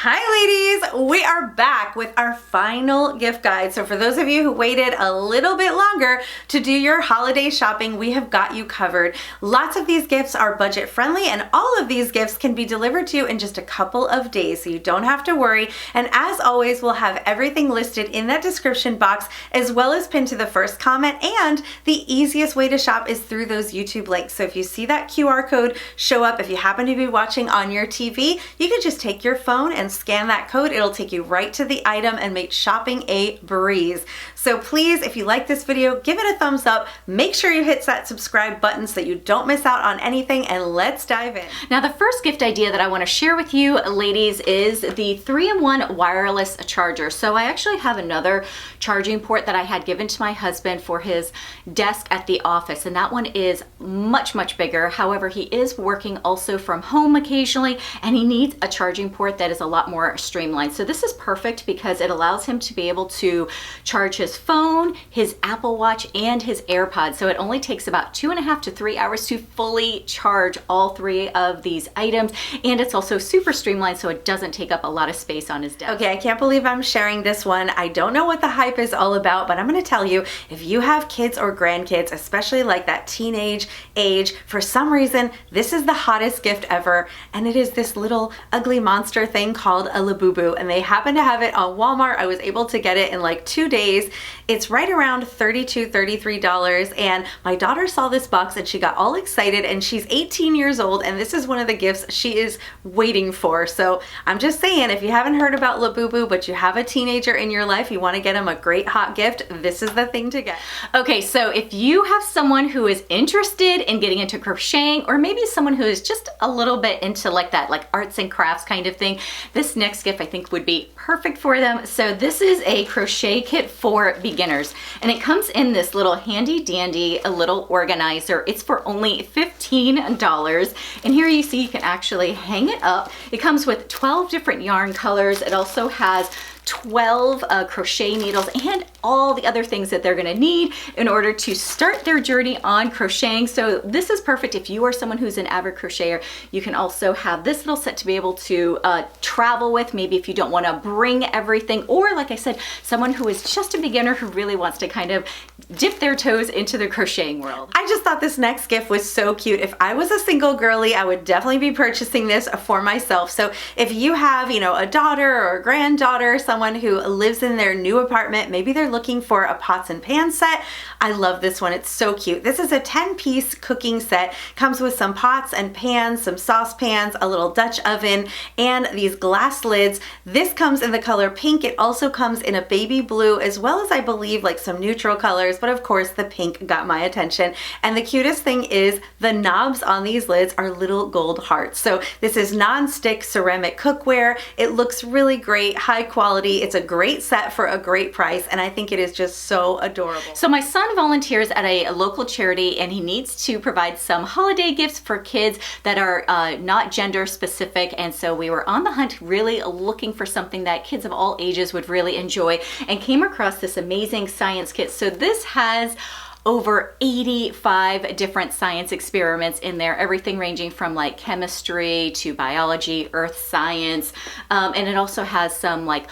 Hi ladies, we are back with our final gift guide. So for those of you who waited a little bit longer to do your holiday shopping, we have got you covered. Lots of these gifts are budget friendly and all of these gifts can be delivered to you in just a couple of days, so you don't have to worry. And as always, we'll have everything listed in that description box as well as pinned to the first comment, and the easiest way to shop is through those YouTube links. So if you see that QR code show up, if you happen to be watching on your TV, you can just take your phone and scan that code. It'll take you right to the item and make shopping a breeze. So please, if you like this video, give it a thumbs up. Make sure you hit that subscribe button so that you don't miss out on anything, and let's dive in. Now, the first gift idea that I want to share with you, ladies, is the 3-in-1 wireless charger. So I actually have another charging port that I had given to my husband for his desk at the office, and that one is much bigger. However, he is working also from home occasionally, and he needs a charging port that is a lot more streamlined. So this is perfect because it allows him to be able to charge his phone, his Apple Watch, and his AirPods. So it only takes about 2.5 to 3 hours to fully charge all three of these items, and it's also super streamlined so it doesn't take up a lot of space on his desk. Okay, I can't believe I'm sharing this one. I don't know what the hype is all about, but I'm gonna tell you, if you have kids or grandkids, especially like that teenage age, for some reason, this is the hottest gift ever, and it is this little ugly monster thing called a Labubu, and they happen to have it on Walmart. I was able to get it in like 2 days. It's right around $32, $33, and my daughter saw this box and she got all excited, and she's 18 years old, and this is one of the gifts she is waiting for. So I'm just saying, if you haven't heard about Labubu, but you have a teenager in your life, you want to get them a great hot gift, this is the thing to get. Okay, so if you have someone who is interested in getting into crocheting, or maybe someone who is just a little bit into like that, like arts and crafts kind of thing, this next gift I think would be perfect for them. So this is a crochet kit for beginners, and it comes in this little handy dandy little organizer. It's for only $15, and here you see you can actually hang it up. It comes with 12 different yarn colors. It also has 12 crochet needles and all the other things that they're gonna need in order to start their journey on crocheting. So this is perfect if you are someone who's an avid crocheter. You can also have this little set to be able to travel with, maybe if you don't want to bring everything, or like I said, someone who is just a beginner who really wants to kind of dip their toes into the crocheting world. I just thought this next gift was so cute. If I was a single girly, I would definitely be purchasing this for myself. So if you have, you know, a daughter or a granddaughter, someone who lives in their new apartment, maybe they're looking for a pots and pans set, I love this one. It's so cute. This is a 10-piece cooking set. Comes with some pots and pans, some saucepans, a little Dutch oven, and these glass lids. This comes in the color pink. It also comes in a baby blue, as well as I believe like some neutral colors, but of course the pink got my attention. And the cutest thing is the knobs on these lids are little gold hearts. So this is non-stick ceramic cookware. It looks really great, high quality. It's a great set for a great price, and I think it is just so adorable. So my son volunteers at a local charity, and he needs to provide some holiday gifts for kids that are not gender specific, and so we were on the hunt really looking for something that kids of all ages would really enjoy, and came across this amazing science kit. So this has over 85 different science experiments in there, everything ranging from like chemistry to biology, earth science, and it also has some like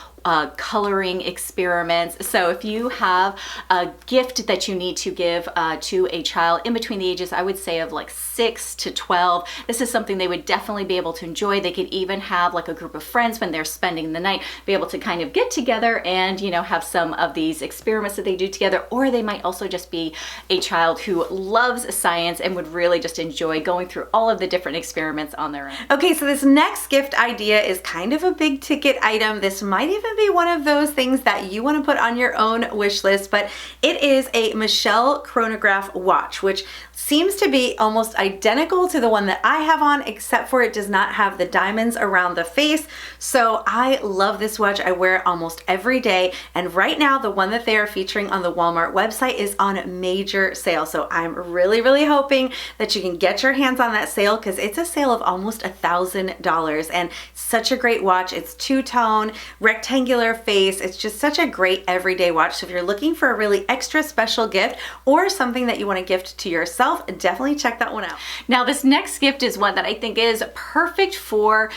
coloring experiments. So if you have a gift that you need to give to a child in between the ages, I would say of like 6 to 12, this is something they would definitely be able to enjoy. They could even have like a group of friends when they're spending the night, be able to kind of get together and, you know, have some of these experiments that they do together. Or they might also just be a child who loves science and would really just enjoy going through all of the different experiments on their own. Okay, so this next gift idea is kind of a big ticket item. This might even be one of those things that you want to put on your own wish list, but it is a Michelle chronograph watch, which seems to be almost identical to the one that I have on, except for it does not have the diamonds around the face. So I love this watch. I wear it almost every day, and right now the one that they are featuring on the Walmart website is on major sale. So I'm really hoping that you can get your hands on that sale, because it's a sale of almost $1,000, and such a great watch. It's two-tone, rectangular rectangular face. It's just such a great everyday watch. So if you're looking for a really extra special gift or something that you want to gift to yourself, definitely check that one out. Now this next gift is one that I think is perfect for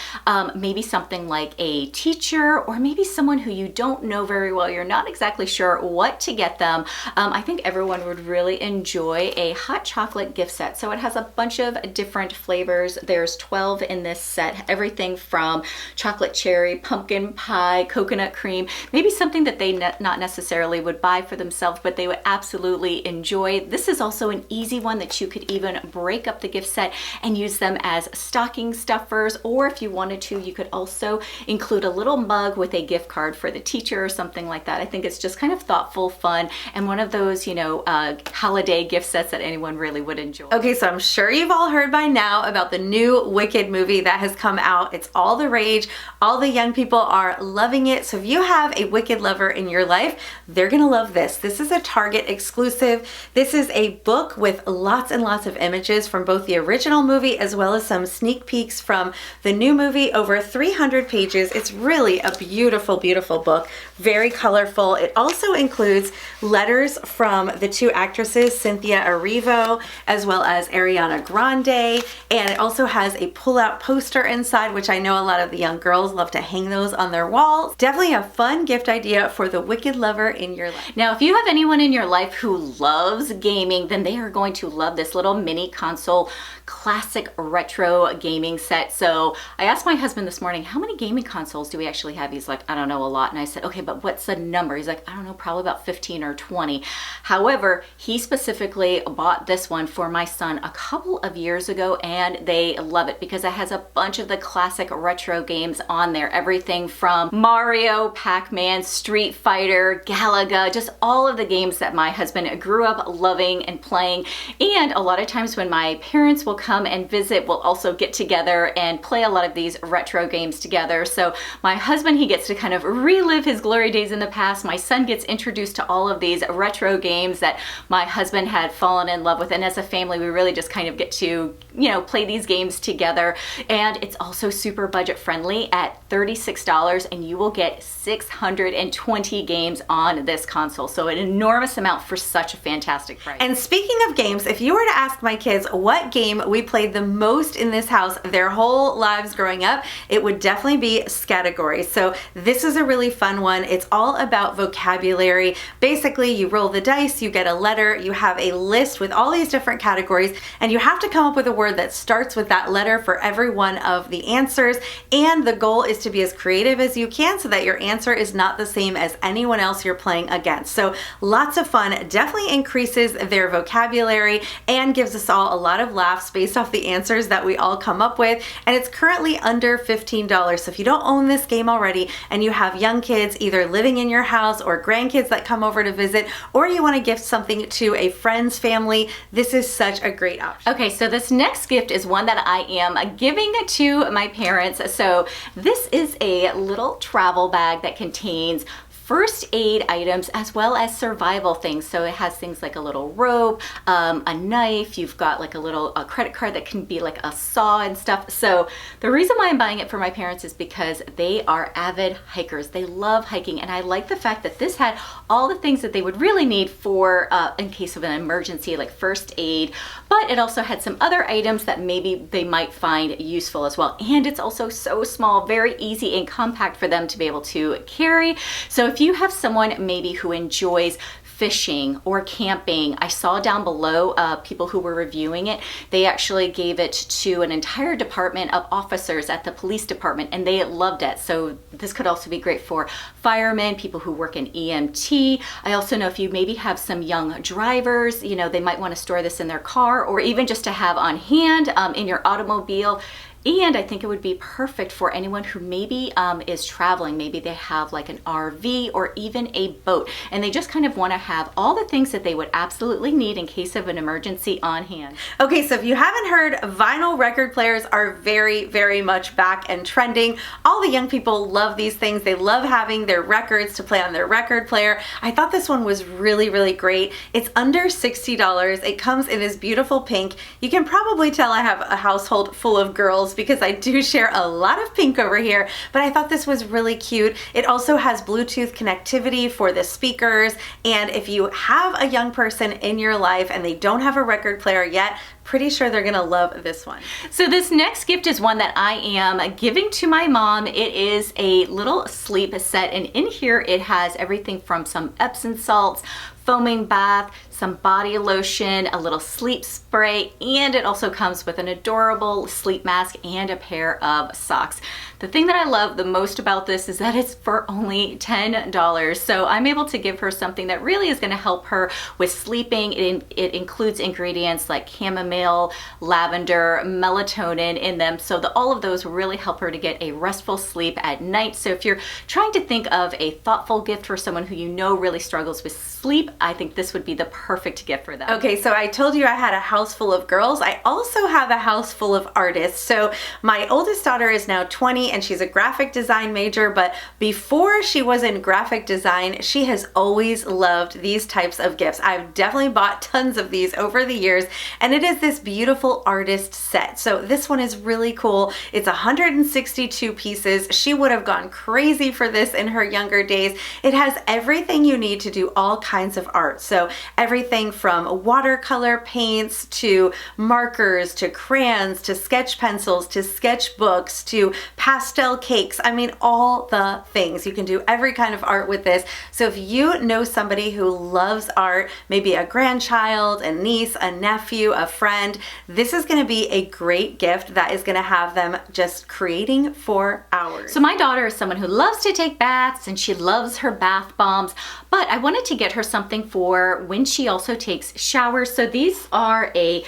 maybe something like a teacher or maybe someone who you don't know very well. You're not exactly sure what to get them. I think everyone would really enjoy a hot chocolate gift set. So it has a bunch of different flavors. There's 12 in this set, everything from chocolate cherry, pumpkin pie, coconut cream, maybe something that they not necessarily would buy for themselves, but they would absolutely enjoy. This is also an easy one that you could even break up the gift set and use them as stocking stuffers, or if you wanted to, you could also include a little mug with a gift card for the teacher or something like that. I think it's just kind of thoughtful, fun, and one of those, you know, holiday gift sets that anyone really would enjoy. Okay, so I'm sure you've all heard by now about the new Wicked movie that has come out. It's all the rage. All the young people are loving it. So if you have a Wicked lover in your life, they're gonna love this. This is a Target exclusive. This is a book with lots and lots of images from both the original movie as well as some sneak peeks from the new movie. Over 300 pages. It's really a beautiful, beautiful book. Very colorful. It also includes letters from the two actresses, Cynthia Erivo, as well as Ariana Grande. And it also has a pull-out poster inside, which I know a lot of the young girls love to hang those on their walls. Definitely a fun gift idea for the Wicked lover in your life. Now, if you have anyone in your life who loves gaming, then they are going to love this little mini console classic retro gaming set. So I asked my husband this morning, how many gaming consoles do we actually have? He's like, I don't know, a lot. And I said, okay, but what's the number? He's like, I don't know, probably about 15 or 20. However, he specifically bought this one for my son a couple of years ago, and they love it because it has a bunch of the classic retro games on there. Everything from Mario, Pac-Man, Street Fighter, Galaga, just all of the games that my husband grew up loving and playing. And a lot of times when my parents will come and visit, we'll also get together and play a lot of these retro games together. So my husband, he gets to kind of relive his glory days in the past. My son gets introduced to all of these retro games that my husband had fallen in love with. And as a family, we really just kind of get to, you know, play these games together. And it's also super budget friendly at $36, and you will get 620 games on this console. So an enormous amount for such a fantastic price. And speaking of games, if you were to ask my kids what game we played the most in this house their whole lives growing up, it would definitely be Scattergory. So this is a really fun one. It's all about vocabulary. Basically, you roll the dice, you get a letter, you have a list with all these different categories, and you have to come up with a word that starts with that letter for every one of the answers. And the goal is to be as creative as you can so that your answer is not the same as anyone else you're playing against. So lots of fun, definitely increases their vocabulary and gives us all a lot of laughs based off the answers that we all come up with. And it's currently under $15. So if you don't own this game already and you have young kids either living in your house or grandkids that come over to visit, or you want to gift something to a friend's family, this is such a great option. Okay, so this next gift is one that I am giving to my parents. So this is a little travel bag that contains first aid items as well as survival things. So it has things like a little rope, a knife, you've got like a credit card that can be like a saw and stuff. So the reason why I'm buying it for my parents is because they are avid hikers. They love hiking, and I like the fact that this had all the things that they would really need for in case of an emergency, like first aid, but it also had some other items that maybe they might find useful as well. And it's also so small, very easy and compact for them to be able to carry. So if you have someone maybe who enjoys fishing or camping, I saw down below people who were reviewing it, they actually gave it to an entire department of officers at the police department, and they loved it. So this could also be great for firemen, people who work in EMT. I also know if you maybe have some young drivers, you know, they might want to store this in their car or even just to have on hand in your automobile. And I think it would be perfect for anyone who maybe is traveling. Maybe they have like an RV or even a boat, and they just kind of want to have all the things that they would absolutely need in case of an emergency on hand. Okay, so if you haven't heard, vinyl record players are very, very much back and trending. All the young people love these things. They love having their records to play on their record player. I thought this one was really, really great. It's under $60. It comes in this beautiful pink. You can probably tell I have a household full of girls collectibles because I do share a lot of pink over here, but I thought this was really cute. It also has Bluetooth connectivity for the speakers, and if you have a young person in your life and they don't have a record player yet, pretty sure they're gonna love this one. So this next gift is one that I am giving to my mom. It is a little sleep set, and in here it has everything from some Epsom salts, foaming bath, some body lotion, a little sleep spray, and it also comes with an adorable sleep mask and a pair of socks. The thing that I love the most about this is that it's for only $10. So I'm able to give her something that really is gonna help her with sleeping. It includes ingredients like chamomile, lavender, melatonin in them. So all of those really help her to get a restful sleep at night. So if you're trying to think of a thoughtful gift for someone who you know really struggles with sleep, I think this would be the perfect gift for them. Okay, so I told you I had a house full of girls. I also have a house full of artists. So my oldest daughter is now 20 and she's a graphic design major, but before she was in graphic design, she has always loved these types of gifts. I've definitely bought tons of these over the years, and it is this beautiful artist set. So this one is really cool. It's 162 pieces. She would have gone crazy for this in her younger days. It has everything you need to do all kinds of art. So everything from watercolor paints to markers to crayons to sketch pencils to sketchbooks to pastel cakes. I mean, all the things. You can do every kind of art with this. So if you know somebody who loves art, maybe a grandchild, a niece, a nephew, a friend, this is going to be a great gift that is going to have them just creating for hours. So my daughter is someone who loves to take baths and she loves her bath bombs, but I wanted to get her something for when she also takes showers. So these are a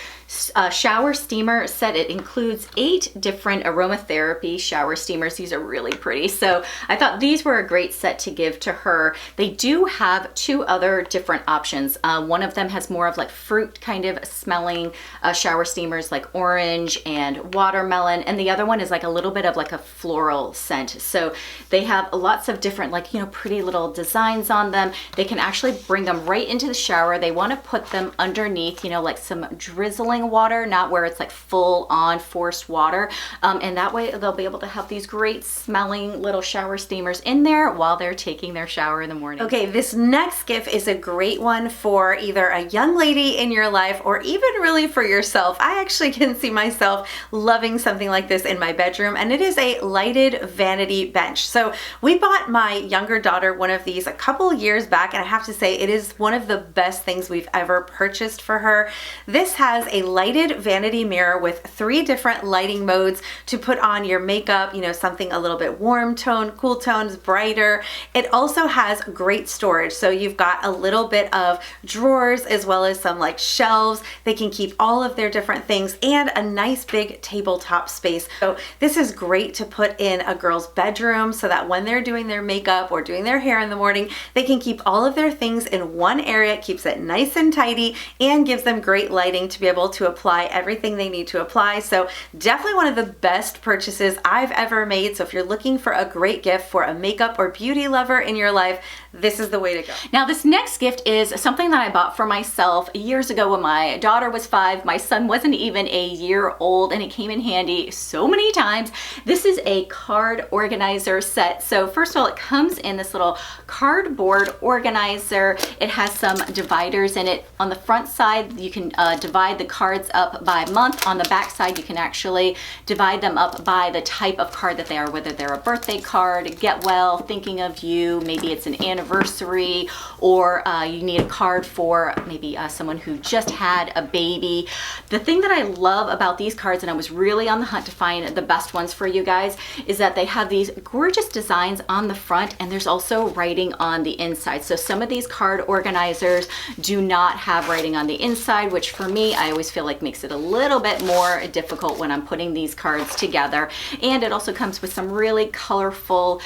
shower steamer set. It includes 8 different aromatherapy shower steamers. These are really pretty. So I thought these were a great set to give to her. They do have 2 other different options. One of them has more of like fruit kind of smelling shower steamers like orange and watermelon. And the other one is like a little bit of like a floral scent. So they have lots of different like, you know, pretty little designs on them. They can actually bring them right into the shower. They want to put them underneath, you know, like some drizzling water, not where it's like full on forced water. And that way they'll be able to have these great smelling little shower steamers in there while they're taking their shower in the morning. Okay, this next gift is a great one for either a young lady in your life or even really for yourself. I actually can see myself loving something like this in my bedroom, and it is a lighted vanity bench. So we bought my younger daughter one of these a couple years back, and I have to say it is one of the best things we've ever purchased for her. This has a lighted vanity mirror with 3 different lighting modes to put on your makeup, you know, something a little bit warm tone, cool tones, brighter. It also has great storage. So you've got a little bit of drawers as well as some like shelves. They can keep all of their different things and a nice big tabletop space. So this is great to put in a girl's bedroom so that when they're doing their makeup or doing their hair in the morning, they can keep all of their things in one area. It keeps it nice and tidy and gives them great lighting to be able to apply everything they need to apply. So definitely one of the best purchases I've ever made. So if you're looking for a great gift for a makeup or beauty lover in your life, this is the way to go. Now this next gift is something that I bought for myself years ago when my daughter was 5. My son wasn't even a year old, and it came in handy so many times. This is a card organizer set. So first of all, it comes in this little cardboard organizer. It has some dividers in it. On the front side, you can divide the cards up by month. On the back side, you can actually divide them up by the type of card that they are, whether they're a birthday card, get well, thinking of you, maybe it's an anniversary, or you need a card for maybe someone who just had a baby. The thing that I love about these cards, and I was really on the hunt to find the best ones for you guys, is that they have these gorgeous designs on the front, and there's also writing on the inside. So some of these card organizers do not have writing on the inside, which for me, I always feel like makes it a little bit more difficult when I'm putting these cards together. And it also comes with some really colorful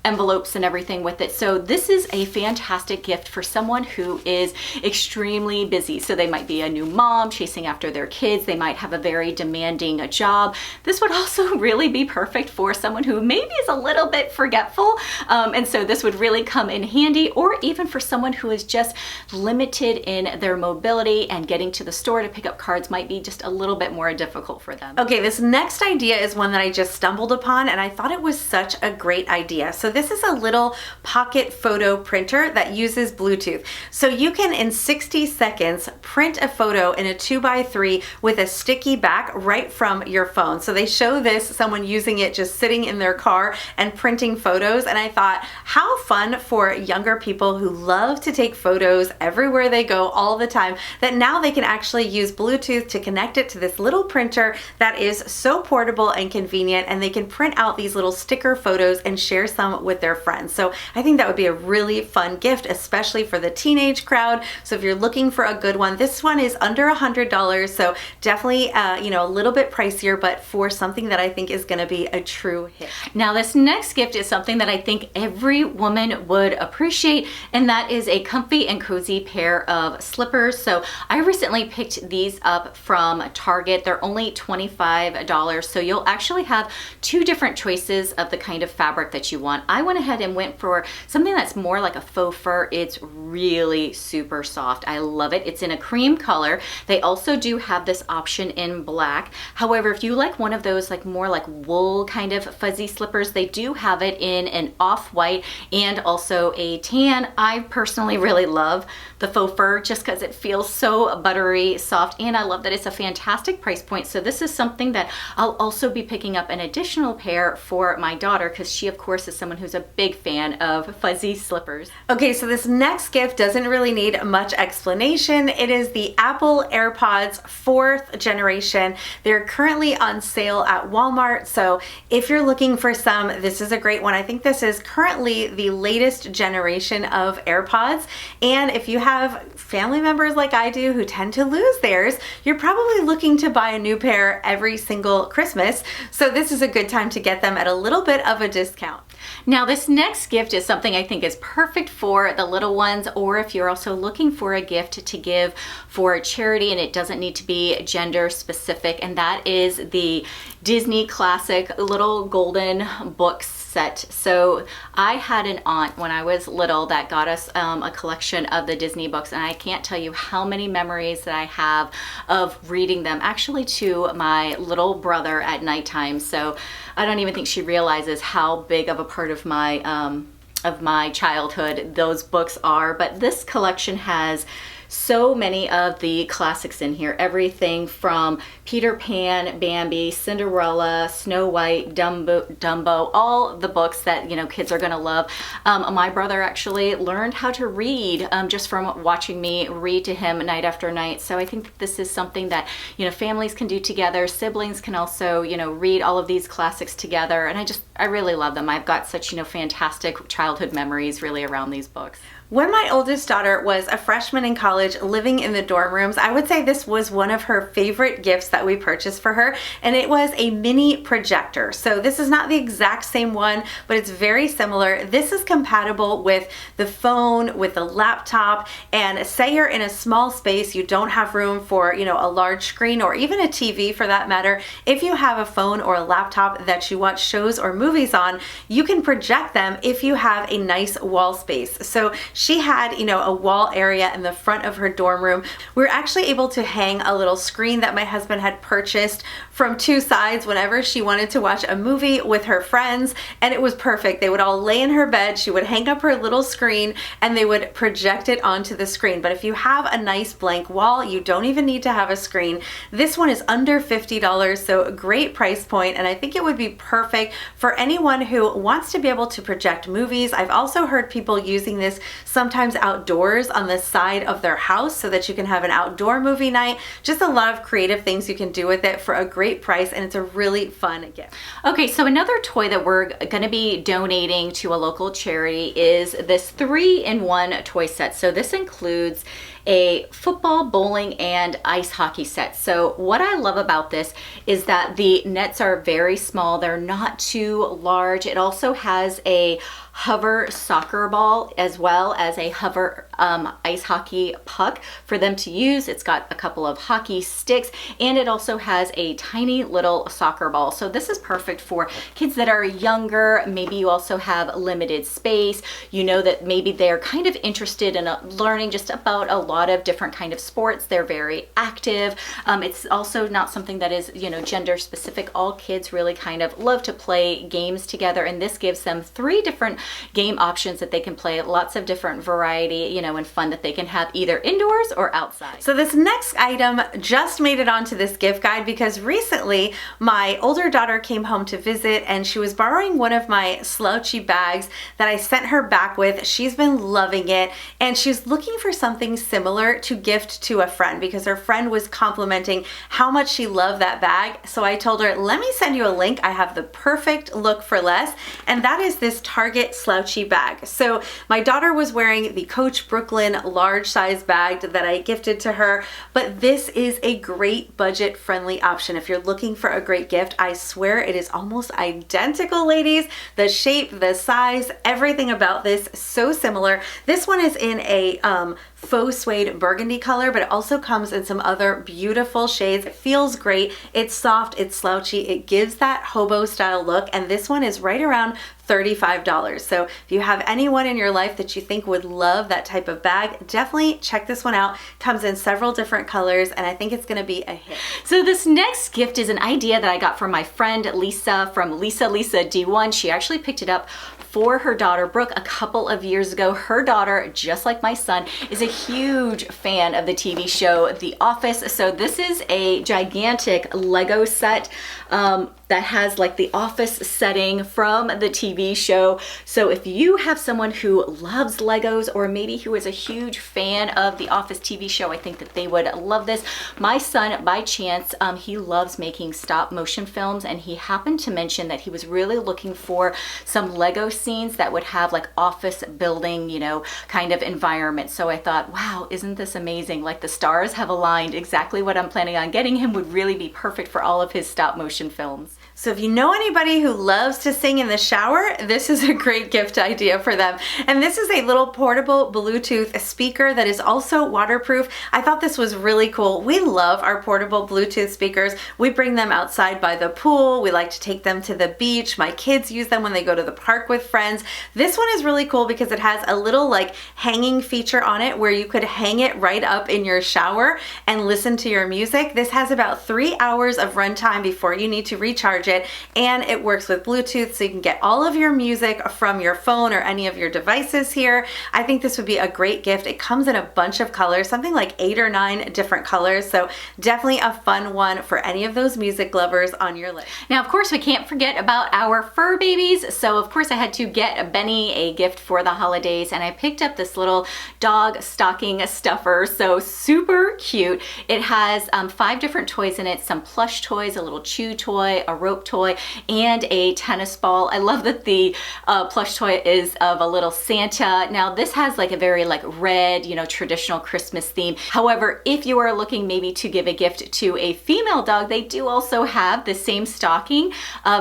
envelopes and everything with it. So this is a fantastic gift for someone who is extremely busy. So they might be a new mom chasing after their kids. They might have a very demanding job. This would also really be perfect for someone who maybe is a little bit forgetful. And so this would really come in handy, or even for someone who is just limited in their mobility and getting to the store to pick up cards might be just a little bit more difficult for them. Okay, this next idea is one that I just stumbled upon and I thought it was such a great idea. So this is a little pocket photo printer that uses Bluetooth. So you can in 60 seconds print a photo in a 2x3 with a sticky back right from your phone. So they show this, someone using it just sitting in their car and printing photos, and I thought how fun for younger people who love to take photos everywhere they go all the time, that now they can actually use Bluetooth to connect it to this little printer that is so portable and convenient, and they can print out these little sticker photos and share some with their friends. So I think that would be a really fun gift, especially for the teenage crowd. So if you're looking for a good one, this one is under $100, so definitely a little bit pricier, but for something that I think is going to be a true hit. Now this next gift is something that I think every woman would appreciate, and that is a comfy and cozy pair of slippers. So I recently picked these up from Target. They're only $25, so you'll actually have two different choices of the kind of fabric that you want. I went ahead and went for something that's more like a faux fur. It's really super soft. I love it. It's in a cream color. They also do have this option in black. However, if you like one of those like more like wool kind of fuzzy slippers, they do have it in an off-white and also a tan. I personally really love the faux fur just because it feels so buttery soft, and I love that it's a fantastic price point. So this is something that I'll also be picking up an additional pair for my daughter, because she of course is someone who's a big fan of fuzzy slippers. Okay, so this next gift doesn't really need much explanation. It is the Apple AirPods 4th generation. They're currently on sale at Walmart, so if you're looking for some, this is a great one. I think this is currently the latest generation of AirPods, and if you have family members like I do who tend to lose theirs, you're probably looking to buy a new pair every single Christmas, so this is a good time to get them at a little bit of a discount. Now this next gift is something I think is perfect for the little ones, or if you're also looking for a gift to give for charity, and it doesn't need to be gender specific, and that is the Disney classic little golden books set. So I had an aunt when I was little that got us a collection of the Disney books, and I can't tell you how many memories that I have of reading them actually to my little brother at nighttime. So I don't even think she realizes how big of a part of my childhood those books are. But this collection has so many of the classics in here. Everything from Peter Pan, Bambi, Cinderella, Snow White, Dumbo, all the books that kids are gonna love. My brother actually learned how to read just from watching me read to him night after night. So I think that this is something that families can do together. Siblings can also read all of these classics together, and I really love them. I've got such fantastic childhood memories really around these books. When my oldest daughter was a freshman in college living in the dorm rooms, I would say this was one of her favorite gifts that we purchased for her, and it was a mini projector. So this is not the exact same one, but it's very similar. This is compatible with the phone, with the laptop, and say you're in a small space, you don't have room for, a large screen or even a TV for that matter. If you have a phone or a laptop that you watch shows or movies on, you can project them if you have a nice wall space. So she had, a wall area in the front of her dorm room. We were actually able to hang a little screen that my husband had purchased from two sides whenever she wanted to watch a movie with her friends, and it was perfect. They would all lay in her bed, she would hang up her little screen, and they would project it onto the screen. But if you have a nice blank wall, you don't even need to have a screen. This one is under $50, so a great price point, and I think it would be perfect for anyone who wants to be able to project movies. I've also heard people using this sometimes outdoors on the side of their house so that you can have an outdoor movie night. Just a lot of creative things you can do with it for a great price, and it's a really fun gift. Okay, so another toy that we're going to be donating to a local charity is this 3-in-1 toy set. So this includes a football, bowling, and ice hockey set. So what I love about this is that the nets are very small. They're not too large. It also has a hover soccer ball as well as a hover ice hockey puck for them to use. It's got a couple of hockey sticks, and it also has a tiny little soccer ball. So this is perfect for kids that are younger. Maybe you also have limited space. You know that maybe they're kind of interested in learning just about a lot of different kind of sports. They're very active. It's also not something that is, gender specific. All kids really kind of love to play games together, and this gives them 3 different game options that they can play, lots of different variety, and fun that they can have either indoors or outside. So this next item just made it onto this gift guide because recently my older daughter came home to visit and she was borrowing one of my slouchy bags that I sent her back with. She's been loving it, and she's looking for something similar to gift to a friend because her friend was complimenting how much she loved that bag. So I told her, let me send you a link. I have the perfect look for less, and that is this Target slouchy bag. So my daughter was wearing the Coach Brooklyn large size bag that I gifted to her, but this is a great budget friendly option. If you're looking for a great gift, I swear it is almost identical, ladies. The shape, the size, everything about this so similar. This one is in a faux suede burgundy color, but it also comes in some other beautiful shades. It feels great. It's soft, it's slouchy, it gives that hobo style look, and this one is right around $35. So if you have anyone in your life that you think would love that type of bag, definitely check this one out. Comes in several different colors, and I think it's gonna be a hit. So this next gift is an idea that I got from my friend Lisa from Lisa D1. She actually picked it up for her daughter Brooke a couple of years ago. Her daughter, just like my son, is a huge fan of the TV show The Office. So this is a gigantic Lego set that has like the office setting from the TV show. So if you have someone who loves Legos, or maybe who is a huge fan of the Office TV show, I think that they would love this. My son, by chance, he loves making stop motion films, and he happened to mention that he was really looking for some Lego scenes that would have like office building, kind of environment. So I thought, wow, isn't this amazing? Like the stars have aligned. Exactly what I'm planning on getting him would really be perfect for all of his stop motion films. So if you know anybody who loves to sing in the shower, this is a great gift idea for them. And this is a little portable Bluetooth speaker that is also waterproof. I thought this was really cool. We love our portable Bluetooth speakers. We bring them outside by the pool. We like to take them to the beach. My kids use them when they go to the park with friends. This one is really cool because it has a little like hanging feature on it where you could hang it right up in your shower and listen to your music. This has about 3 hours of runtime before you need to recharge it, and it works with Bluetooth, so you can get all of your music from your phone or any of your devices here. I think this would be a great gift. It comes in a bunch of colors, something like 8 or 9 different colors, so definitely a fun one for any of those music lovers on your list. Now, of course, we can't forget about our fur babies, so of course I had to get Benny a gift for the holidays, and I picked up this little dog stocking stuffer, so super cute. It has 5 different toys in it, some plush toys, a little chew toy, a rope toy, and a tennis ball. I love that the plush toy is of a little Santa. Now this has like a very like red, traditional Christmas theme. However, if you are looking maybe to give a gift to a female dog, they do also have the same stocking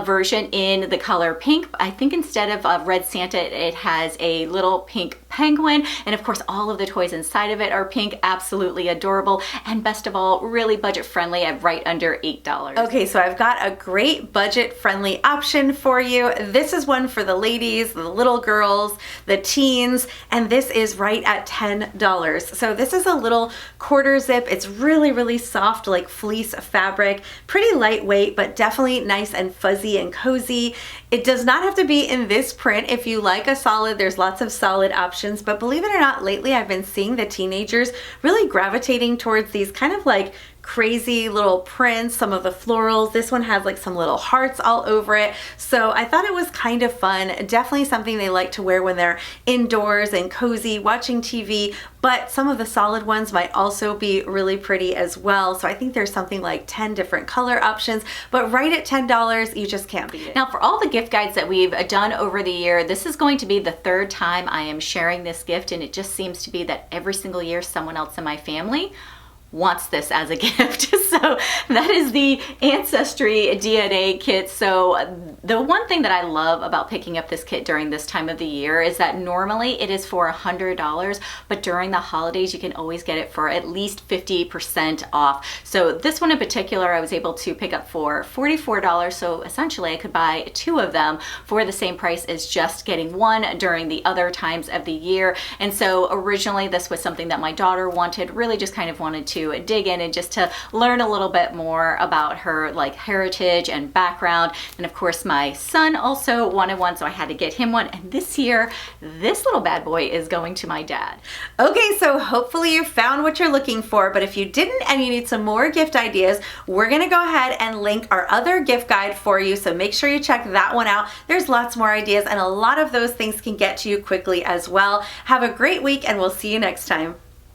version in the color pink. I think instead of red Santa, it has a little pink penguin, and of course all of the toys inside of it are pink. Absolutely adorable, and best of all, really budget friendly at right under $8. Okay, so I've got a great budget friendly option for you. This is one for the ladies, the little girls, the teens, and this is right at $10. So this is a little quarter zip. It's really, really soft, like fleece fabric, pretty lightweight, but definitely nice and fuzzy and cozy. It does not have to be in this print. If you like a solid, there's lots of solid options, but believe it or not, lately I've been seeing the teenagers really gravitating towards these kind of like crazy little prints, some of the florals. This one has like some little hearts all over it. So I thought it was kind of fun. Definitely something they like to wear when they're indoors and cozy watching TV, but some of the solid ones might also be really pretty as well. So I think there's something like 10 different color options, but right at $10, you just can't beat it. Now, for all the gift guides that we've done over the year, this is going to be the third time I am sharing this gift, and it just seems to be that every single year someone else in my family wants this as a gift. So that is the Ancestry DNA kit. So the one thing that I love about picking up this kit during this time of the year is that normally it is for $100, but during the holidays you can always get it for at least 50% off. So this one in particular I was able to pick up for $44, so essentially I could buy 2 of them for the same price as just getting one during the other times of the year. And so originally this was something that my daughter wanted, really just kind of wanted to dig in and just to learn a little bit more about her like heritage and background. And of course my son also wanted one, so I had to get him one. And this year, this little bad boy is going to my dad. Okay, so hopefully you found what you're looking for, but if you didn't and you need some more gift ideas, we're gonna go ahead and link our other gift guide for you, so make sure you check that one out. There's lots more ideas and a lot of those things can get to you quickly as well. Have a great week and we'll see you next time.